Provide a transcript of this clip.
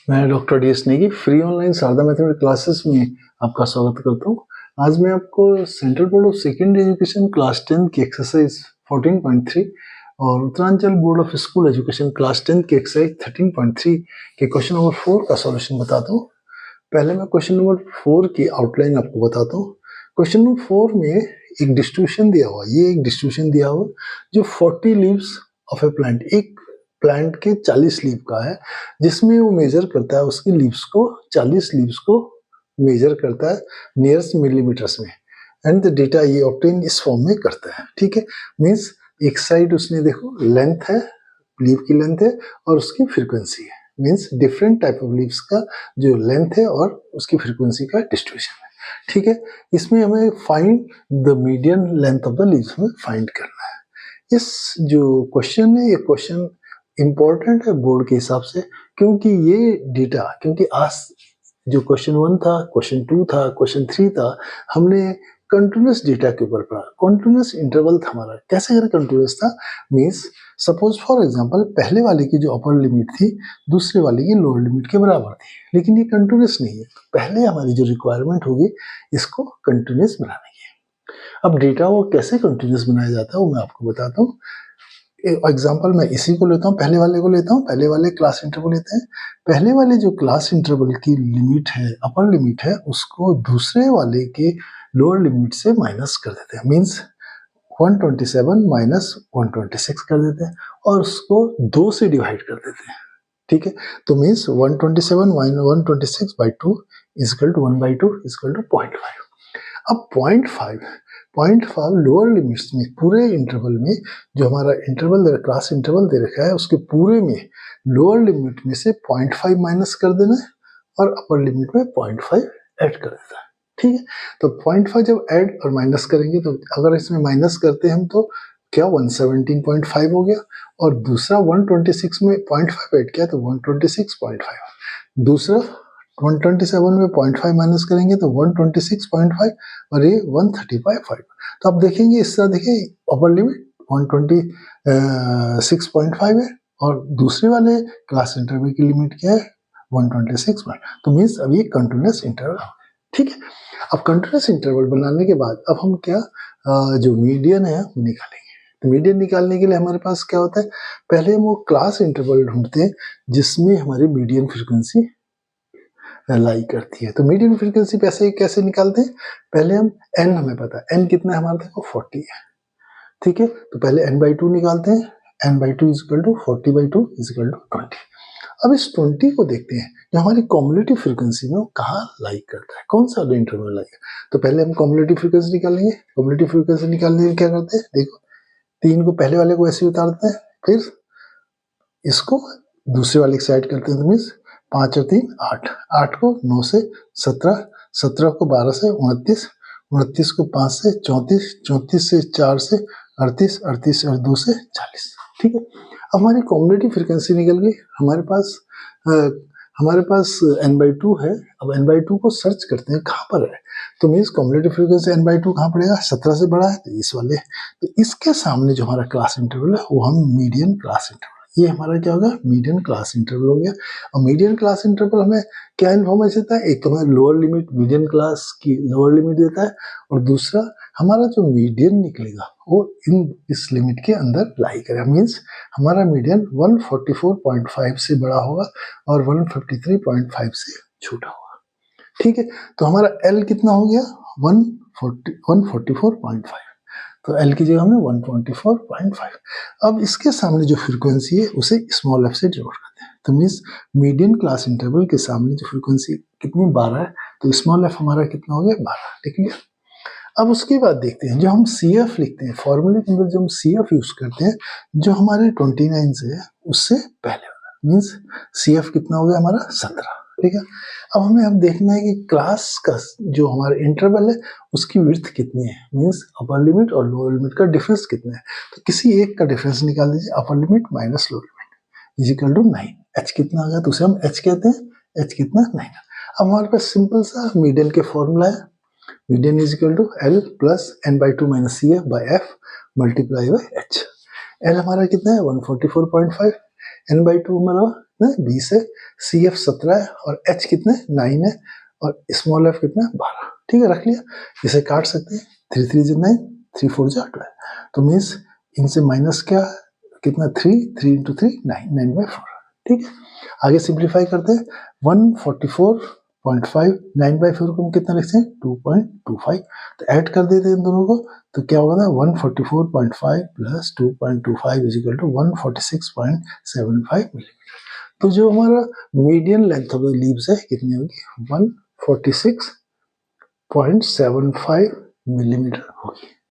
मैं doctor D S Negi free online Sharda mathematics classes में आपका स्वागत करता हूँ। आज मैं आपको central board of secondary education class 10 की एक्सरसाइज 14.3 और Uttaranchal board of school education class 10 की एक्सरसाइज 13.3 के क्वेश्चन नंबर 4 का सॉल्यूशन बताता हूँ। पहले मैं क्वेश्चन नंबर 4 की आउटलाइन आपको बताता हूँ। क्वेश्चन नंबर 4 में एक डिस्ट्रीब्यूशन दिया हुआ, ये एक डिस्ट्रीब्यूशन दिया हुआ जो 40 लीव्स ऑफ ए प्लांट, एक प्लांट के 40 लीव का है, जिसमें वो मेजर करता है उसकी लीव्स को, 40 लीव्स को मेजर करता है नियरेस्ट मिलीमीटर्स में, एंड द डेटा ये ऑब्टेन इस फॉर्म में करता है। ठीक है, मींस एक साइड उसने देखो लेंथ है, लीव की लेंथ है और उसकी फ्रीक्वेंसी है, means different type of leaves का जो लेंथ है और उसकी फ्रीक्वेंसी का डिस्ट्रीब्यूशन है। ठीक है, इसमें हमें find the median length of the leaves में फाइंड करना है। इस जो क्वेश्चन है, ये क्वेश्चन इम्पोर्टेंट है बोर्ड के हिसाब से, क्योंकि ये डेटा, क्योंकि आज जो क्वेश्चन 1 था, क्वेश्चन 2 था, क्वेश्चन 3 था, हमने कंटिन्यूस डेटा के ऊपर पढ़ा। कंटिन्यूस इंटरवल था हमारा। कैसे अगर कंटिन्यूस था, मींस सपोज फॉर एग्जांपल पहले वाले की जो अपर लिमिट थी दूसरे वाले की लोअर लिमिट के बराबर थी, लेकिन ये कंटिन्यूस नहीं है। पहले हमारी जो रिक्वायरमेंट होगी इसको कंटिन्यूस बनाने की। अब डेटा वो कैसे कंटिन्यूस बनाया जाता है वो मैं आपको बताता हूँ। एग्जाम्पल मैं इसी को लेता हूँ, पहले वाले को लेता हूँ, पहले वाले क्लास इंटरवल लेते हैं। पहले वाले जो क्लास इंटरवल की लिमिट है, अपर लिमिट है, उसको दूसरे वाले के लोअर लिमिट से माइनस कर देते हैं, मींस 127 माइनस 126 कर देते हैं और उसको 2 से डिवाइड कर देते हैं। ठीक है, तो means 127 minus 126 by 2 equal to 1/2 equal to 0.5। अब 0.5 लोअर लिमिट्स में, पूरे इंटरवल में जो हमारा इंटरवल क्लास इंटरवल दे रखा है उसके पूरे में लोअर लिमिट में से 0.5 माइनस कर देना है और अपर लिमिट में 0.5 ऐड कर देना है। ठीक है, तो 0.5 जब ऐड और माइनस करेंगे तो अगर इसमें माइनस करते हैं हम तो क्या 117.5 हो गया, और दूसरा 126 में 0.5 ऐड किया तो 126.5, दूसरा 127 में 0.5 माइनस करेंगे तो 126.5 और ये 130.5। तो आप देखेंगे इस तरह, देखिए अपर लिमिट 126.5 है और दूसरे वाले क्लास इंटरवल की लिमिट क्या है 126। तो मीन्स अब ये कंटिन्यूस इंटरवल। ठीक है, अब कंटिन्यूस इंटरवल बनाने के बाद अब हम क्या जो मीडियन है वो निकालेंगे। तो मीडियन निकालने के लिए हमारे पास क्या होता है, पहले हम वो क्लास इंटरवल ढूंढते हैं जिसमें हमारी मीडियन फ्रीक्वेंसी लाई करती है। तो मीडियन फ्रीक्वेंसी कैसे निकालते हैं, पहले हम n, हमें पता है n कितना है हमारा, देखो 40 है। ठीक है, तो पहले n/2 निकालते हैं, n/2 is equal to 40/2 is equal to 20। अब इस 20 को देखते हैं जो हमारी कॉम्युलेटिव फ्रीक्वेंसी में वो कहाँ लाई करता है, कौन सा इंटरवल लाई। तो पहले हम कॉम्युलेटिव फ्रीक्वेंसी निकालेंगे। कॉम्युलेटिव फ्रीक्वेंसी निकालने के क्या करते हैं, देखो 3 को पहले वाले को ऐसे उतारते हैं, फिर इसको दूसरे वाले की साइड करते हैं, तो मीन्स 5 और 3 8, 8 को 9 से 17, 17 को 12 से 29, 29 को 5 से 34, 34 से 4 से 38, 38 और 2 से 40। ठीक है, अब हमारी कॉम्युलेटिव फ्रीक्वेंसी निकल गई। हमारे पास n/2 है। अब n/2 को सर्च करते हैं कहाँ पर है, तो मीन्स कॉम्युलेटिव फ्रीक्वेंसी n/2 कहाँ पड़ेगा, 17 से बड़ा है तो इस वाले। तो इसके सामने जो हमारा क्लास इंटरवल है वो हम मीडियन क्लास इंटरवल, ये हमारा क्या होगा, मीडियन क्लास इंटरवल हो गया। और मीडियन क्लास इंटरवल हमें क्या इन्फॉर्मेशन देता है, एक तो हमें लोअर लिमिट, मीडियन क्लास की लोअर लिमिट देता है, और दूसरा हमारा जो मीडियन निकलेगा वो इस लिमिट के अंदर लाई करेगा, मीन्स हमारा मीडियन 144.5 से बड़ा होगा और 153.5 से छोटा होगा। ठीक है, तो हमारा L कितना हो गया 144.5, तो L की जगह हमने 124.5। अब इसके सामने जो फ्रीक्वेंसी है उसे स्मॉल f से डिनोट करते हैं, तो मीन्स मीडियन क्लास इंटरवल के सामने जो फ्रीक्वेंसी कितनी 12 है, तो स्मॉल f हमारा कितना हो गया 12। ठीक है, अब उसके बाद देखते हैं जो हम CF लिखते हैं, फॉर्मूले के अंदर जो हम CF यूज करते हैं जो हमारे 29 से है उससे पहले वाला, मीन्स CF कितना हो गया हमारा 17। ठीक है, अब हमें अब देखना है कि क्लास का जो हमारा इंटरवल है उसकी विड्थ कितनी है, मीन्स अपर लिमिट और लोअर लिमिट का डिफरेंस कितना है। तो किसी एक का डिफरेंस निकाल दीजिए, upper limit minus lower limit equal to 9। h कितना आ गया, तो उसे हम h कहते हैं, h कितना 9। अब हमारे पास सिंपल सा मीडियन के फॉर्मूला है, median is equal to L plus n/2 minus CF by F multiply by H। L हमारा कितना है 144.5, n/2 हमारा 20 है, CF 17 है और H कितने 9 है और स्मॉल f कितना 12। ठीक है, रख लिया। इसे काट सकते हैं, 3 3 9, 3 4 12। तो मीन्स इनसे माइनस क्या कितना 3 3 × 3 9 9/4। ठीक है, आगे सिंप्लीफाई करते हैं। 144.5 9/4 को हम कितना लिखते हैं 2.25। तो ऐड कर देते हैं इन दोनों को, तो क्या होगा ना 144.5 plus 2.25 is equal to 146.75 millimetre. तो जो हमारा median length of the leaves है कितनी होगी 146.75 मिलीमीटर होगी।